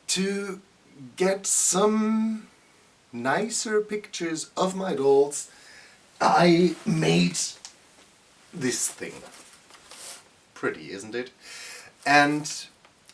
To get some nicer pictures of my dolls, I made this thing. Pretty, isn't it? And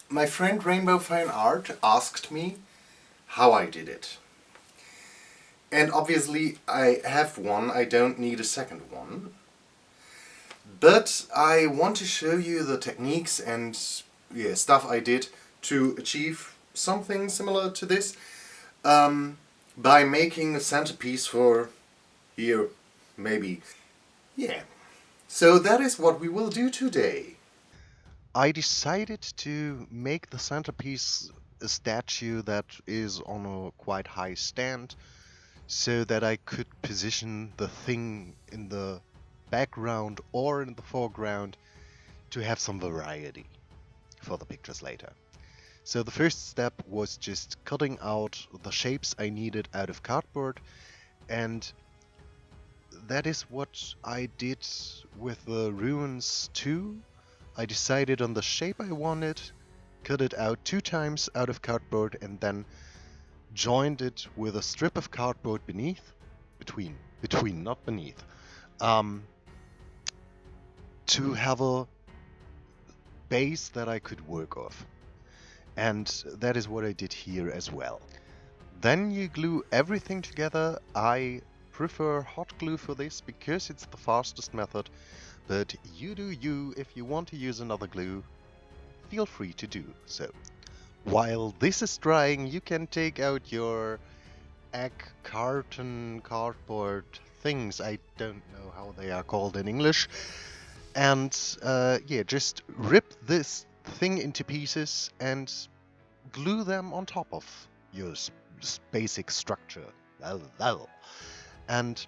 my friend rainbowfineart asked me how I did it. And obviously I have one, I don't need a second one. But I want to show you the techniques and stuff I did to achieve something similar to this by making a centerpiece for here, maybe. Yeah. So that is what we will do today. I decided to make the centerpiece a statue that is on a quite high stand so that I could position the thing in the background or in the foreground to have some variety for the pictures later. So the first step was just cutting out the shapes I needed out of cardboard, and that is what I did with the ruins too. I decided on the shape I wanted, cut it out 2 times out of cardboard, and then joined it with a strip of cardboard between, not beneath, um, to have a base that I could work off. And that is what I did here as well. Then you glue everything together. I prefer hot glue for this because it's the fastest method, but you do you. If you want to use another glue, feel free to do so. While this is drying, you can take out your egg carton cardboard things. I don't know how they are called in English. And just rip this thing into pieces and glue them on top of your basic structure. And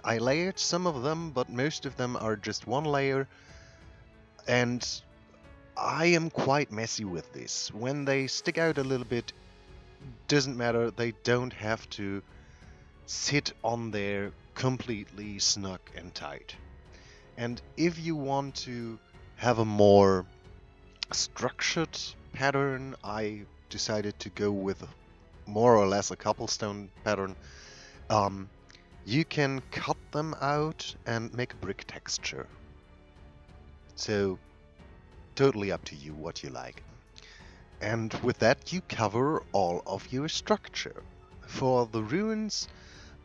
I layered some of them, but most of them are just one layer. And I am quite messy with this. When they stick out a little bit, doesn't matter. They don't have to sit on there completely snug and tight. And if you want to have a more structured pattern, I decided to go with more or less a cobblestone pattern. You can cut them out and make a brick texture. So totally up to you what you like. And with that you cover all of your structure. For the ruins,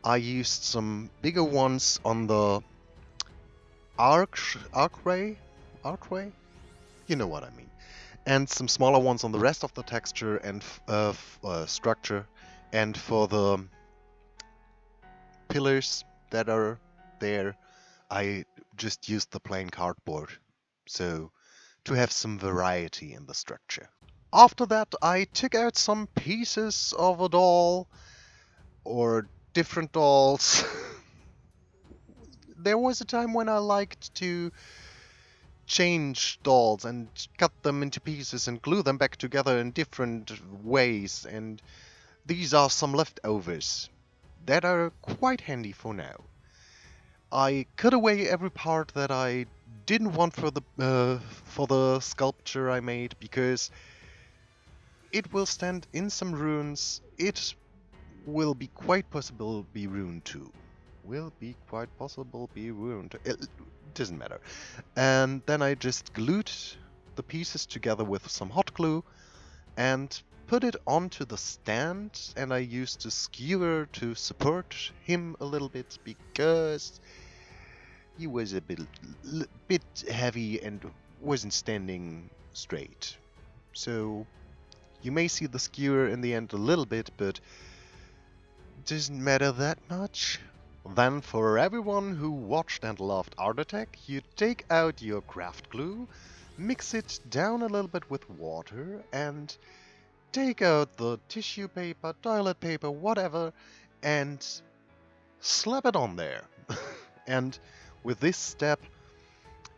I used some bigger ones on the archway, you know what I mean, and some smaller ones on the rest of the texture and structure. And for the pillars that are there, I just used the plain cardboard, so to have some variety in the structure. After that, I took out some pieces of a doll or different dolls. There was a time when I liked to change dolls and cut them into pieces and glue them back together in different ways, and these are some leftovers that are quite handy for now. I cut away every part that I didn't want for the sculpture I made because it will stand in some ruins. It will be quite possible be ruined too. Will be quite possible be ruined. It doesn't matter. And then I just glued the pieces together with some hot glue and put it onto the stand, and I used a skewer to support him a little bit because he was a bit heavy and wasn't standing straight. So you may see the skewer in the end a little bit, but it doesn't matter that much. Then for everyone who watched and loved Art Attack, you take out your craft glue, mix it down a little bit with water, and take out the tissue paper, toilet paper, whatever, and slap it on there. And with this step,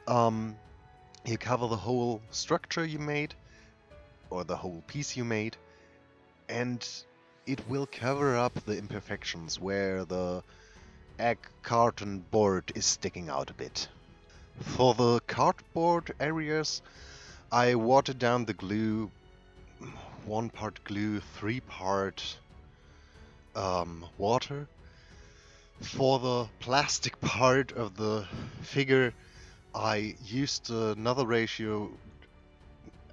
you cover the whole structure you made, or the whole piece you made, and it will cover up the imperfections where the egg carton board is sticking out a bit. For the cardboard areas, I watered down the glue 1 part glue, 3 part water. For the plastic part of the figure, I used another ratio.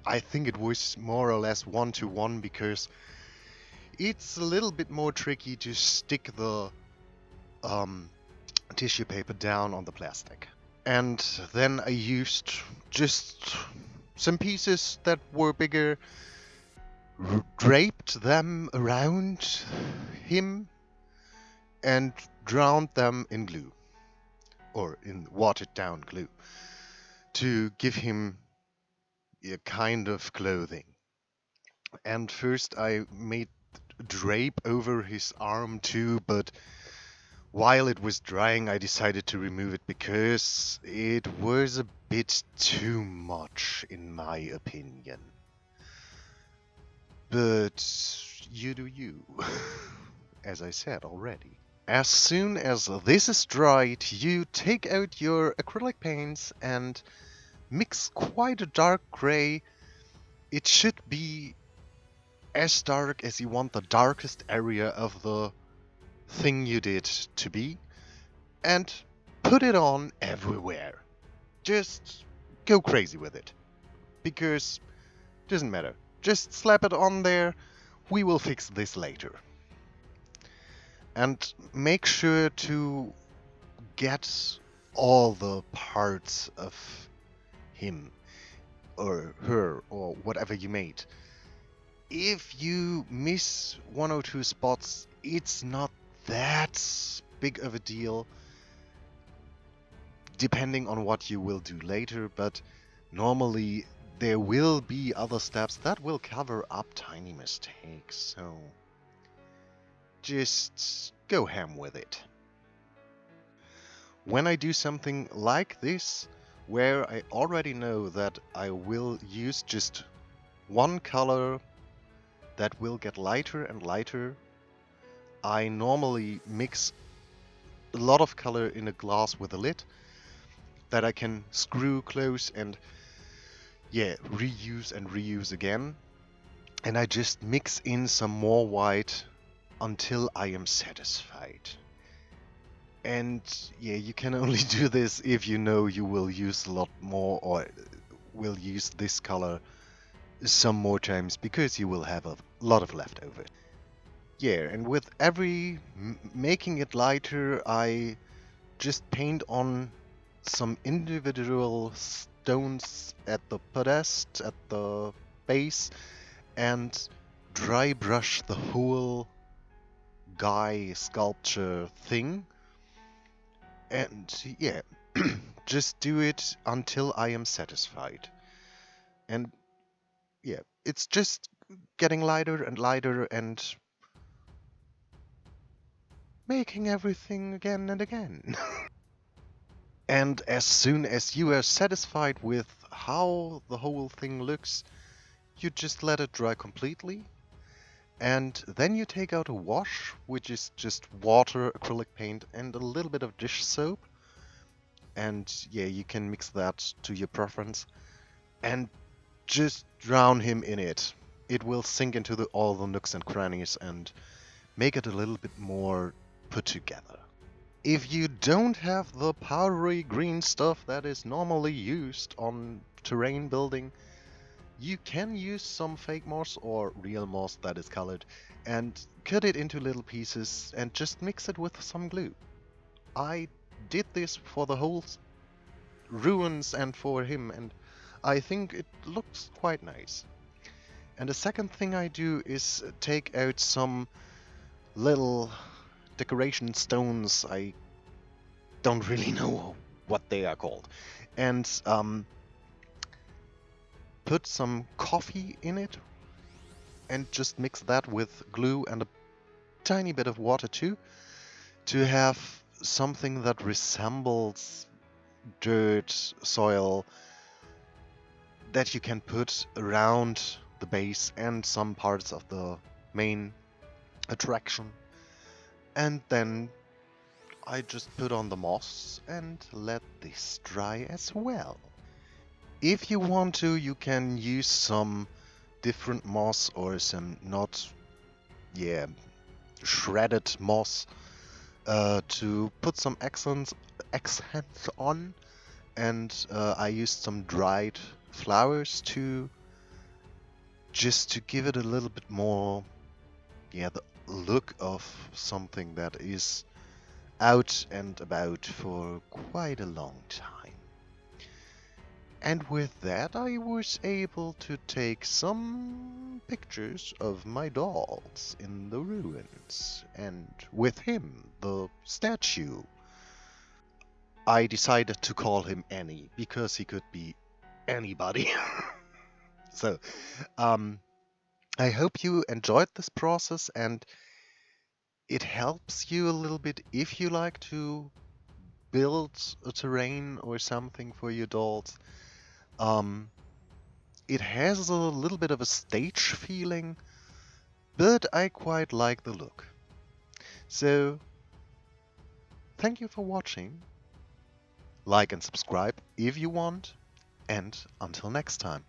I think it was more or less 1:1 because it's a little bit more tricky to stick the tissue paper down on the plastic. And then I used just some pieces that were bigger, draped them around him, and drowned them in glue, or in watered down glue, to give him a kind of clothing. And first I made drape over his arm too, but while it was drying I decided to remove it because it was a bit too much in my opinion. But you do you, as I said already. As soon as this is dried, you take out your acrylic paints and mix quite a dark gray. It should be as dark as you want the darkest area of the thing you did to be, and put it on everywhere. Just go crazy with it, because it doesn't matter. Just slap it on there. We will fix this later. And make sure to get all the parts of him or her or whatever you made. If you miss 1 or 2 spots, it's not that big of a deal, depending on what you will do later, but normally there will be other steps that will cover up tiny mistakes, so just go ham with it. When I do something like this, where I already know that I will use just one color that will get lighter and lighter, I normally mix a lot of color in a glass with a lid that I can screw close and reuse and reuse again. And I just mix in some more white until I am satisfied. And you can only do this if you know you will use a lot more, or will use this color some more times, because you will have a lot of leftover. And with every making it lighter, I just paint on some individual stones at the podest, at the base, and dry brush the whole guy sculpture thing. And just do it until I am satisfied. And it's just getting lighter and lighter and making everything again and again. And as soon as you are satisfied with how the whole thing looks, you just let it dry completely. And then you take out a wash, which is just water, acrylic paint, and a little bit of dish soap. And you can mix that to your preference. And just drown him in it. It will sink into all the nooks and crannies and make it a little bit more put together. If you don't have the powdery green stuff that is normally used on terrain building, you can use some fake moss or real moss that is colored and cut it into little pieces and just mix it with some glue. I did this for the whole ruins and for him, and I think it looks quite nice. And the second thing I do is take out some little decoration stones. I don't really know what they are called. And put some coffee in it and just mix that with glue and a tiny bit of water too, to have something that resembles dirt, soil, that you can put around the base and some parts of the main attraction. And then I just put on the moss and let this dry as well. If you want to, you can use some different moss or some not, shredded moss to put some accents on, and I used some dried flowers to just to give it a little bit more, the look of something that is out and about for quite a long time. And with that, I was able to take some pictures of my dolls in the ruins, and with him, the statue. I decided to call him Annie because he could be anybody. So, I hope you enjoyed this process and it helps you a little bit if you like to build a terrain or something for your dolls. It has a little bit of a stage feeling, but I quite like the look. So, thank you for watching. Like and subscribe if you want, and until next time.